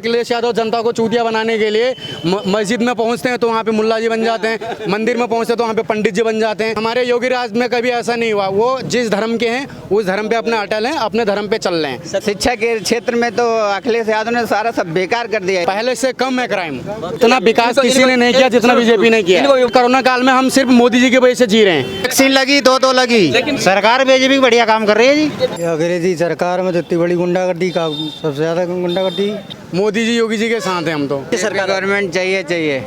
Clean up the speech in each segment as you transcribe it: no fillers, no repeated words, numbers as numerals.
अखिलेश यादव जनता को चूतिया बनाने के लिए मस्जिद में पहुंचते हैं तो वहाँ पे मुल्ला जी बन जाते हैं, मंदिर में पहुंचते तो वहाँ पे पंडित जी बन जाते हैं। हमारे योगी राज में कभी ऐसा नहीं हुआ। वो जिस धर्म के हैं उस धर्म पे अपने अटल हैं, अपने धर्म पे चल रहे हैं। शिक्षा के क्षेत्र में तो अखिलेश यादव ने सारा सब बेकार कर दिया है। पहले से कम है क्राइम, इतना विकास किसी ने नहीं किया जितना बीजेपी ने किया। कोरोना काल में हम सिर्फ मोदी जी की वजह से जी रहे हैं। वैक्सीन लगी तो लगी, सरकार बीजेपी बढ़िया काम कर रही है जी। अंग्रेजी सरकार में तो इतनी बड़ी गुंडागर्दी का, सबसे ज्यादा गुंडागर्दी मोदी जी योगी जी के साथ हैं हम तो। सरकार गवर्नमेंट चाहिए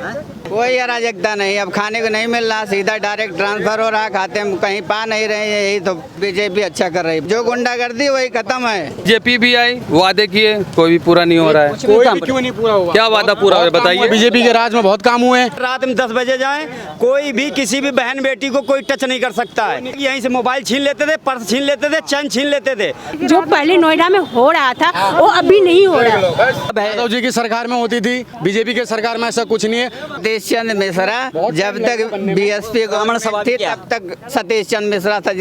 कोई अराजकता नहीं। अब खाने को नहीं मिल रहा, सीधा डायरेक्ट ट्रांसफर हो रहा, खाते में कहीं पा नहीं रहे हैं। यही तो बीजेपी अच्छा कर रही है। जो गुंडागर्दी वही खत्म है। बीजेपी भी आई, वादे किए, कोई भी पूरा नहीं हो रहा है। कोई भी क्यों नहीं पूरा हुआ? क्या वादा पूरा हुआ बताइए। बीजेपी के राज में बहुत काम हुए हैं। रात में 10 बजे जाएं, कोई भी किसी भी बहन बेटी को कोई टच नहीं कर सकता है। यहीं से मोबाइल छीन लेते थे, पर्स छीन लेते थे, चैन छीन लेते थे। जो पहले नोएडा में हो रहा था वो अभी नहीं हो रहा। यादव जी की सरकार में होती थी, बीजेपी के सरकार में ऐसा कुछ नहीं है। सतीश चंद्र मिश्रा जब तक बीएसपी गवर्नमेंट थी तब तक सतीश चंद्र मिश्रा था,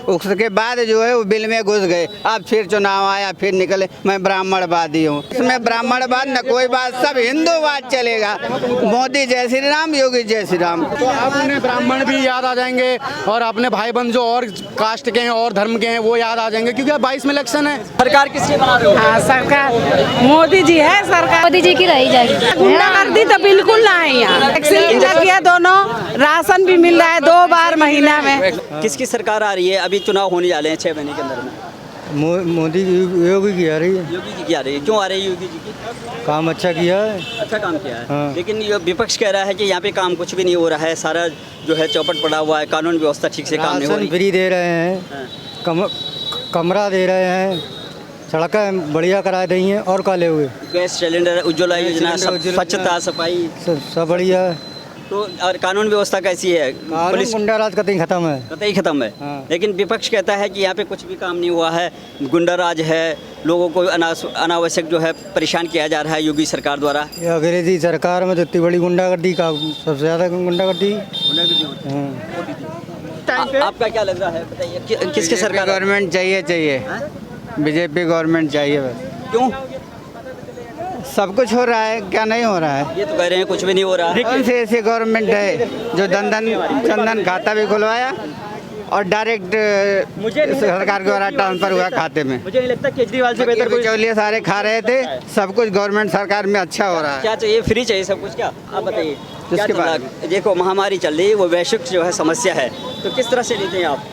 उसके बाद जो है वो बिल में घुस गए। अब फिर चुनाव आया, फिर निकले मैं ब्राह्मणवादी हूँ। इसमें ब्राह्मणवाद न कोई बात, सब हिंदूवाद चलेगा। मोदी जय श्री राम, योगी जय श्री राम। तो अब उन्हें ब्राह्मण भी याद आ जाएंगे और अपने भाई बंधु जो और कास्ट के हैं और धर्म के हैं वो याद आ जाएंगे, क्योंकि अब 22 में इलेक्शन है। सरकार किसकी बना रहे हो? हाँ, सरकार मोदी जी है। सरकार मोदी जी की रही जाएगी। गुंडागर्दी तो बिल्कुल ना है यहाँ। वैक्सीन किया, दोनों राशन भी मिल रहा है 2 बार महीना में। किसकी सरकार आ रही है? अभी चुनाव होने वाले हैं 6 महीने के अंदर में। मोदी योगी की आ रही है। योगी जी की आ रही है। क्यों आ रही है योगी जी की? काम अच्छा किया है। अच्छा काम किया है। हाँ। लेकिन ये विपक्ष कह रहा है कि यहाँ पे काम कुछ भी नहीं हो रहा है, सारा जो है चौपट पड़ा हुआ है, कानून व्यवस्था ठीक से काम नहीं हो राशन रही। फ्री दे रहे हैं, हाँ। कमरा दे रहे हैं, सड़कें बढ़िया करा दी हैं और काले हुए। गैस सिलेंडर, उज्ज्वला योजना, स्वच्छता, सफाई सब बढ़िया है। तो और कानून व्यवस्था कैसी है? पुलिस गुंडाराज कतई खत्म है। कतई खत्म है। हाँ। लेकिन विपक्ष कहता है कि यहाँ पे कुछ भी काम नहीं हुआ है, गुंडाराज है, लोगों को अनावश्यक जो है परेशान किया जा रहा है योगी सरकार द्वारा। ये अंग्रेजी सरकार में तो इतनी बड़ी गुंडागर्दी का, सबसे ज्यादा गुंडागर्दी। आपका क्या लग रहा है बताइए, किसके सरकार? गवर्नमेंट चाहिए बीजेपी गवर्नमेंट चाहिए बस। क्यों? सब कुछ हो रहा है, क्या नहीं हो रहा है? ये तो कह रहे हैं कुछ भी नहीं हो रहा है। कौन सी ऐसी गवर्नमेंट है जो जनधन खाता भी खुलवाया और डायरेक्ट सरकार द्वारा ट्रांसफर हुआ खाते में? मुझे नहीं लगता केजरीवाल से बेहतर कोई। बिचौलिए सारे खा रहे थे, सब कुछ गवर्नमेंट सरकार में अच्छा हो रहा है। क्या चाहिए? फ्री चाहिए सब कुछ? क्या आप बताइए क्या किसके चल रहा है? देखो महामारी चल रही है, वो वैश्विक जो है समस्या है, तो किस तरह से लेते हैं आप?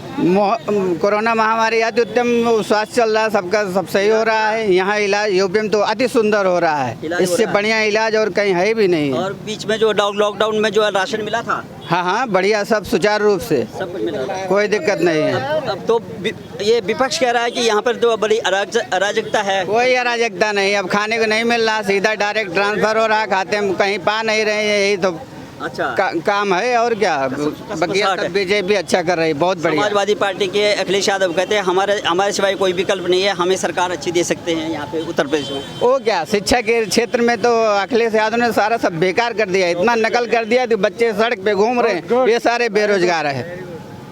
कोरोना महामारी अति उत्तम स्वास्थ्य चल रहा है, सबका सब सही हो रहा है। यहाँ इलाज यूपी में तो अति सुंदर हो रहा है, इससे बढ़िया इलाज और कहीं है भी नहीं। और बीच में जो लॉकडाउन में जो राशन मिला था, हाँ बढ़िया, सब सुचारू रूप से, सब कुछ मिला था, कोई दिक्कत नहीं है। अब तो ये विपक्ष कह रहा है कि यहाँ पर जो बड़ी अराजकता है। कोई अराजकता नहीं। अब खाने को नहीं मिल रहा, सीधा डायरेक्ट ट्रांसफर हो रहा, खाते में कहीं पा नहीं रहे हैं। यही तो अच्छा काम है और क्या। बीजेपी अच्छा कर रही है, बहुत बढ़िया। समाजवादी पार्टी के अखिलेश यादव कहते हैं हमारे सिवाय कोई विकल्प नहीं है, हमें सरकार अच्छी दे सकते हैं यहाँ पे उत्तर प्रदेश में। वो क्या, शिक्षा के क्षेत्र में तो अखिलेश यादव ने सारा सब बेकार कर दिया, इतना नकल कर दिया कि बच्चे सड़क पे घूम रहे हैं, ये सारे बेरोजगार है।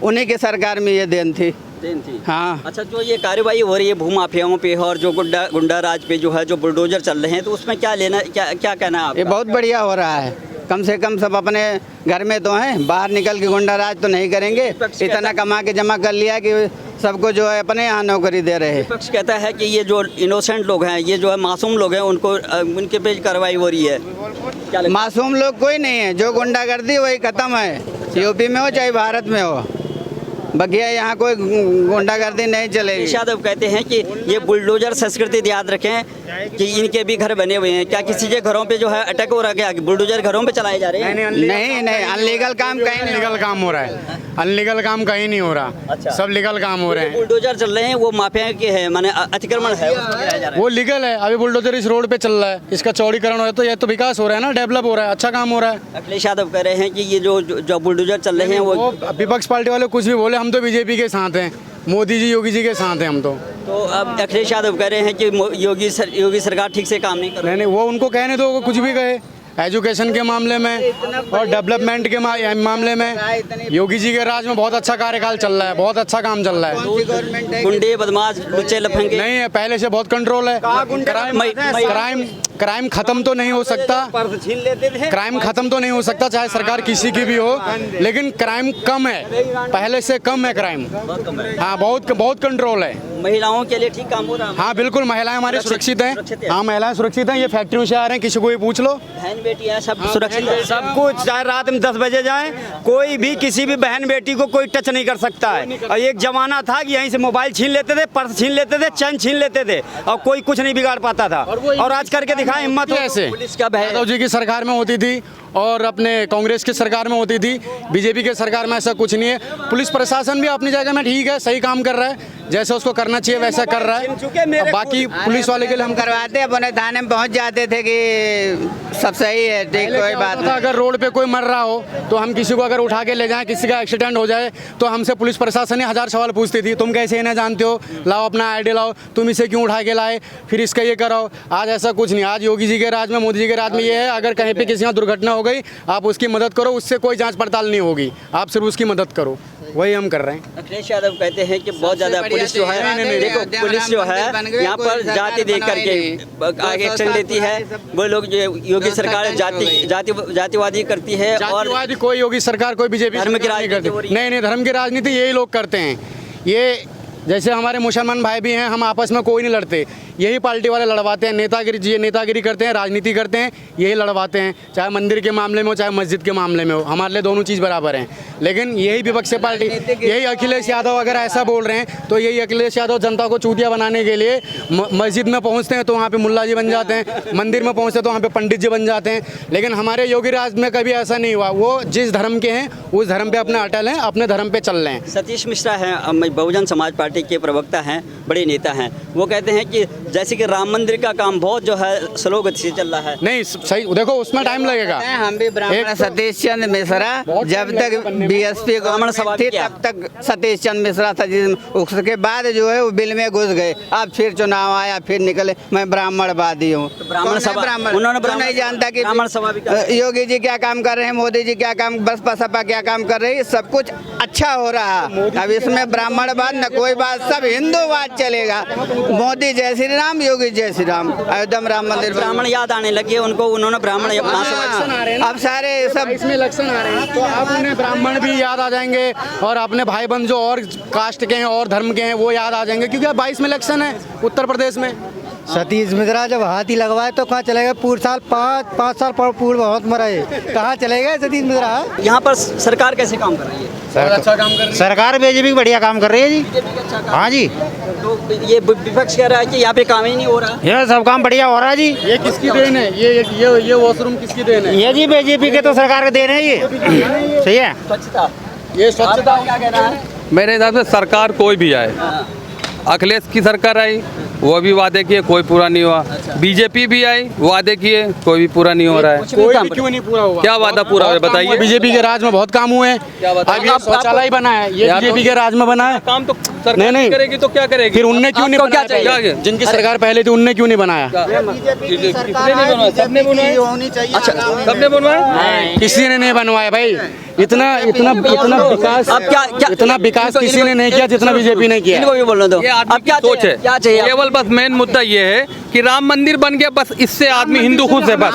उन्हीं की सरकार में ये देन थी। हाँ। अच्छा, जो ये कार्रवाई हो रही है भूमाफियाओं पे और जो गुंडा राज पे जो है, जो बुलडोजर चल रहे हैं, तो उसमें क्या लेना, क्या कहना है आपका? ये बहुत बढ़िया हो रहा है। कम से कम सब अपने घर में तो हैं, बाहर निकल के गुंडा राज तो नहीं करेंगे। इतना कमा के जमा कर लिया कि सबको जो है अपने यहाँ नौकरी दे रहे हैं। विपक्ष कहता है कि ये जो इनोसेंट लोग हैं, ये जो है मासूम लोग हैं, उनको उनके पे कार्रवाई हो रही है। क्या मासूम लोग कोई नहीं है, जो गुंडागर्दी वही खत्म है, यूपी में हो चाहे भारत में हो। बगिया यहाँ कोई गुंडागर्दी नहीं चलेगी। यादव कहते हैं कि ये बुलडोजर संस्कृति याद रखें कि इनके भी घर बने हुए हैं। क्या किसी के घरों पे जो है अटैक हो रहा है? क्या बुलडोजर घरों पे चलाए जा रहे हैं? नहीं, अनलीगल काम कहीं नहीं। लीगल काम हो रहा है, अनलीगल काम कहीं नहीं हो रहा। अच्छा। सब लीगल काम हो रहे हैं। बुलडोजर चल रहे हैं वो माफिया के हैं, माने अतिक्रमण है, वो लीगल है। अभी बुलडोजर इस रोड पे चल रहा है, इसका चौड़ीकरण हो रहा है, तो ये तो विकास हो रहा है ना, डेवलप हो रहा है, अच्छा काम हो रहा है। अखिलेश यादव कह रहे हैं कि ये जो बुलडोजर चल रहे हैं वो विपक्ष पार्टी वाले कुछ भी बोले, हम तो बीजेपी के साथ हैं, मोदी जी योगी जी के साथ हैं हम तो। अब अखिलेश यादव कह रहे हैं कि योगी सरकार ठीक से काम नहीं कर रही। नहीं, वो उनको कहने दो, कुछ भी कहे, एजुकेशन के मामले में और डेवलपमेंट के मामले में योगी जी के राज में बहुत अच्छा कार्यकाल चल रहा है, बहुत अच्छा काम चल रहा है। गुंडे बदमाश लुच्चे लफंगे नहीं है, पहले से बहुत कंट्रोल है। क्राइम खत्म तो नहीं हो सकता, क्राइम खत्म तो नहीं हो सकता चाहे सरकार किसी की भी हो, लेकिन क्राइम कम है, पहले से कम है क्राइम। हाँ, बहुत कंट्रोल है। महिलाओं के लिए ठीक काम हो रहा है। हाँ बिल्कुल, महिलाएं हमारी सुरक्षित हैं। हाँ, महिलाएं सुरक्षित हैं। ये फैक्ट्रियों से आ रहे हैं, किसी को भी पूछ लो, बहन बेटी है सब सुरक्षित है। सब कुछ, चाहे रात में 10 बजे जाए, कोई भी किसी भी बहन बेटी को कोई टच नहीं कर सकता है। और एक जमाना था कि यहीं से मोबाइल छीन लेते थे, पर्स छीन लेते थे, चैन छीन लेते थे और कोई कुछ नहीं बिगाड़ पाता था। और आज करके दिखाए हिम्मत। ऐसे पुलिस का यादव जी की सरकार में होती थी और अपने कांग्रेस की सरकार में होती थी, बीजेपी के सरकार में ऐसा कुछ नहीं है। पुलिस प्रशासन भी अपनी जगह में ठीक है, सही काम कर रहा है, जैसे उसको करना चाहिए वैसा कर रहा है। बाकी पुलिस वाले के लिए हम करवाते अपने थाने में पहुंच जाते थे कि सब सही है, ठीक, कोई बात नहीं। अगर रोड पे कोई मर रहा हो तो हम किसी को अगर उठा के ले जाएं, किसी का एक्सीडेंट हो जाए तो हमसे पुलिस प्रशासन ने 1000 सवाल पूछती थी, तुम कैसे इन्हें जानते हो, लाओ अपना आईडी लाओ, तुम इसे क्यों उठा के लाए, फिर इसका ये कराओ। आज ऐसा कुछ नहीं। आज योगी जी के राज में, मोदी जी के राज में ये है, अगर कहीं पे किसी का दुर्घटना हो गई आप उसकी मदद करो, उससे कोई जांच पड़ताल नहीं होगी, आप सिर्फ उसकी मदद करो, वही हम कर रहे हैं। अखिलेश यादव कहते हैं कि बहुत ज्यादा पुलिस जो है, देखो पुलिस जो है यहाँ पर जाति देख करके आगे एक्शन लेती है। वो लोग जो योगी सरकार जातिवादी करती है और जातिवादी कोई योगी सरकार, कोई बीजेपी धर्म की नहीं राजनीति हो करती। रही है। नहीं, धर्म की राजनीति यही लोग करते हैं। ये जैसे हमारे मुसलमान भाई भी हैं, हम आपस में कोई नहीं लड़ते, यही पार्टी वाले लड़वाते हैं। नेतागिरी करते हैं, राजनीति करते हैं, यही लड़वाते हैं, चाहे मंदिर के मामले में हो चाहे मस्जिद के मामले में हो। हमारे लिए दोनों चीज़ बराबर हैं। लेकिन यही विपक्षी पार्टी, यही अखिलेश यादव अगर ऐसा बोल रहे हैं तो यही अखिलेश यादव जनता को चूतिया बनाने के लिए मस्जिद में पहुँचते हैं तो वहाँ पर मुल्ला जी बन जाते हैं, मंदिर में पहुँचते तो वहाँ पर पंडित जी बन जाते हैं। लेकिन हमारे योगी राज में कभी ऐसा नहीं हुआ। वो जिस धर्म के हैं उस धर्म पर अपने अटल हैं, अपने धर्म पर चल रहे हैं। सतीश मिश्रा हैं, बहुजन समाज पार्टी के प्रवक्ता हैं, बड़े नेता हैं। वो कहते हैं कि जैसे कि राम मंदिर का काम बहुत जो है स्लो गति से चल रहा है। नहीं सही, देखो उसमें टाइम लगेगा। हम भी ब्राह्मण सतीश चंद्र मिश्रा, जब तक बीएसपी ब्राह्मण सभा थी क्या? तब तक सतीश चंद्र मिश्रा था, उसके बाद जो है वो बिल में घुस गए। अब फिर चुनाव आया, फिर निकले, मैं ब्राह्मणवादी हूँ। ब्राह्मण सभा उन्होंने नहीं जानता कि ब्राह्मण सभा भी योगी जी क्या काम कर रहे हैं, मोदी जी क्या काम, बसपा सपा क्या काम कर रही है, सब कुछ अच्छा हो रहा है। अब इसमें ब्राह्मणवाद न कोई बात, सब हिंदूवाद चलेगा। मोदी जय श्री राम, योगी जय श्री राम, अयोध्या राम मंदिर। ब्राह्मण याद आने लगे उनको, उन्होंने ब्राह्मण अब सारे सब इसमें इलेक्शन आ रहे हैं तो अब उन्हें ब्राह्मण भी याद आ जाएंगे और अपने भाई बंधु जो और कास्ट के हैं और धर्म के हैं वो याद आ जाएंगे, क्योंकि अब 22 में इलेक्शन है उत्तर प्रदेश में। सतीश मिश्रा जब हाथी लगवाए तो कहाँ चलेगा? पूरे साल 5 साल पूर्व बहुत मरा है, कहाँ चलेगा सतीश मिश्रा? यहाँ पर सरकार कैसे काम कर रही है? अच्छा काम कर रही है सरकार, बीजेपी बढ़िया काम कर रही है जी। हाँ जी, तो ये विपक्ष कह रहा है कि यहाँ पे काम ही नहीं हो रहा। ये सब काम बढ़िया हो रहा है जी। ये किसकी देन है? ये वॉशरूम किसकी देन है? ये जी बीजेपी के तो सरकार के देन है ये। सही है। स्वच्छता, ये स्वच्छता क्या कहना है? मेरे हिसाब से सरकार कोई भी आए, अखिलेश की सरकार आई वो भी वादे किए, कोई पूरा नहीं हुआ। बीजेपी भी आई, वादे किए, कोई भी पूरा नहीं हो रहा है। कोई भी क्यों नहीं पूरा हुआ? क्या वादा पूरा हुआ बताइए। बीजेपी के राज में बहुत काम हुए हैं। अब ये शौचालय बना है, ये बीजेपी के राज में बना है। काम तो सरकार नहीं करेगी तो क्या करेगी? फिर उनने क्यों नहीं बनाया? चाहिए? जिनकी सरकार पहले थी उनने क्यों नहीं बनाया? सबने बनवाया, किसी ने नहीं बनवाया भाई। इतना विकास, अब क्या इतना विकास किसी ने नहीं किया जितना बीजेपी ने किया। इनको भी बोलने दो। ये आदमी अब क्या की सोच है। क्या चाहिए? केवल बस मेन मुद्दा ये है कि राम मंदिर बन गया, बस इससे आदमी हिंदू खुश है। बस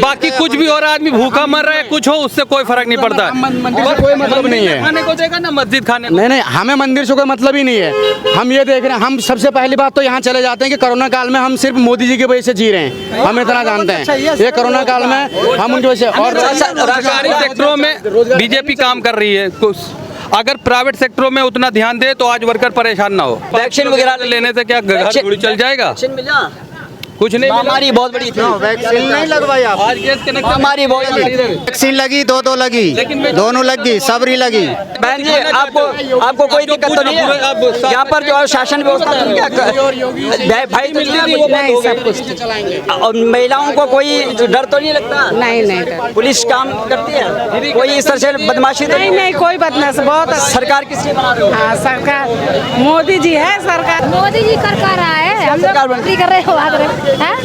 बाकी कुछ भी हो रहा है, आदमी भूखा मर रहा है, कुछ हो उससे कोई फर्क नहीं पड़ता। मंदिर से कोई मतलब नहीं है। खाने को देगा ना मस्जिद खाने को। नहीं, हमें मंदिर से कोई मतलब ही नहीं है। हम ये देख रहे हैं, हम सबसे पहली बात तो यहाँ चले जाते हैं कि कोरोना काल में हम सिर्फ मोदी जी की वजह से जी रहे हैं, हम इतना जानते हैं। ये कोरोना काल में हम उनकी वजह से, और सरकारी सेक्टरों में बीजेपी काम कर रही है। कुछ अगर प्राइवेट सेक्टरों में उतना ध्यान दे तो आज वर्कर परेशान ना हो। वैक्सीन वगैरह लेने से क्या घर गुड़ी चल जाएगा? वैक्सीन मिला, कुछ नहीं मिला। महामारी बहुत बड़ी थी। वैक्सीन नहीं लगवाई आप? आज गैस कनेक्शन महामारी बहुत बड़ी थी। वैक्सीन लगी, दो लगी, दोनों लगी, सबरी लगी। बहन जी, आपको कोई दिक्कत तो नहीं है? यहाँ पर जो शासन व्यवस्था भाई नहीं, सब कुछ और महिलाओं को कोई डर तो नहीं लगता? नहीं। पुलिस काम करती है, कोई इस तरह से बदमाशी तो नहीं, कोई बदमाश बहुत अच्छा। सरकार किस लिए बना रहे हो? हाँ, सरकार मोदी जी है, सरकार मोदी जी कर रहा है, हम लोग सरकार बन- नौकरी कर रहे हो, भाग रहे हाँ?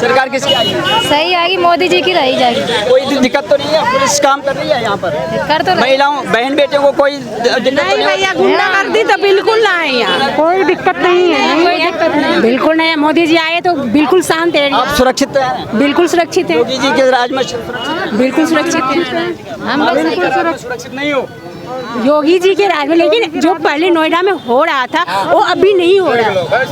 सरकार किसकी आई है? सही आएगी, मोदी जी की रही जाएगी। कोई दिक्कत तो नहीं है? पुलिस काम कर रही है यहाँ पर? कर तो रही। महिलाओं बहन बेटियों को कोई दिक्कत तो नहीं नहीं भैया, गुंडागर्दी तो बिल्कुल ना है यहाँ। कोई दिक्कत नहीं है, कोई दिक्कत नहीं, बिल्कुल नहीं है। मोदी जी आए तो बिल्कुल शांत है, आप सुरक्षित तो हैं? बिल्कुल सुरक्षित है, योगी जी के राज में सुरक्षित बिल्कुल सुरक्षित है। हम लोग बिल्कुल सुरक्षित नहीं हो। योगी जी के राज में, लेकिन जो पहले नोएडा में हो रहा था वो अभी नहीं हो रहा,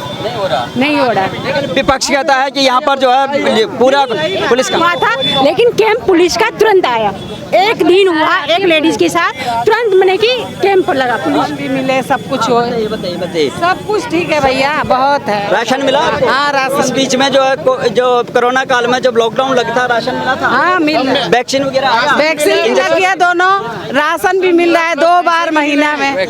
नहीं हो रहा। लेकिन विपक्ष कहता है कि यहाँ पर जो है पूरा पुलिस का हुआ था, लेकिन कैंप पुलिस का तुरंत आया। एक दिन हुआ एक लेडीज के साथ, तुरंत मैंने की कैंप लगा, पुलिस भी मिले, सब कुछ हो, बताइए। सब कुछ ठीक है भैया, बहुत है। राशन मिला आपको? हाँ, राशन। इस बीच में जो है जो कोरोना काल में जब लॉकडाउन लगा था, राशन मिला था? हाँ, मिल रहा है। वैक्सीन वगैरह आया? वैक्सीन लग गया दोनों, राशन भी मिल रहा है 2 बार महीना में।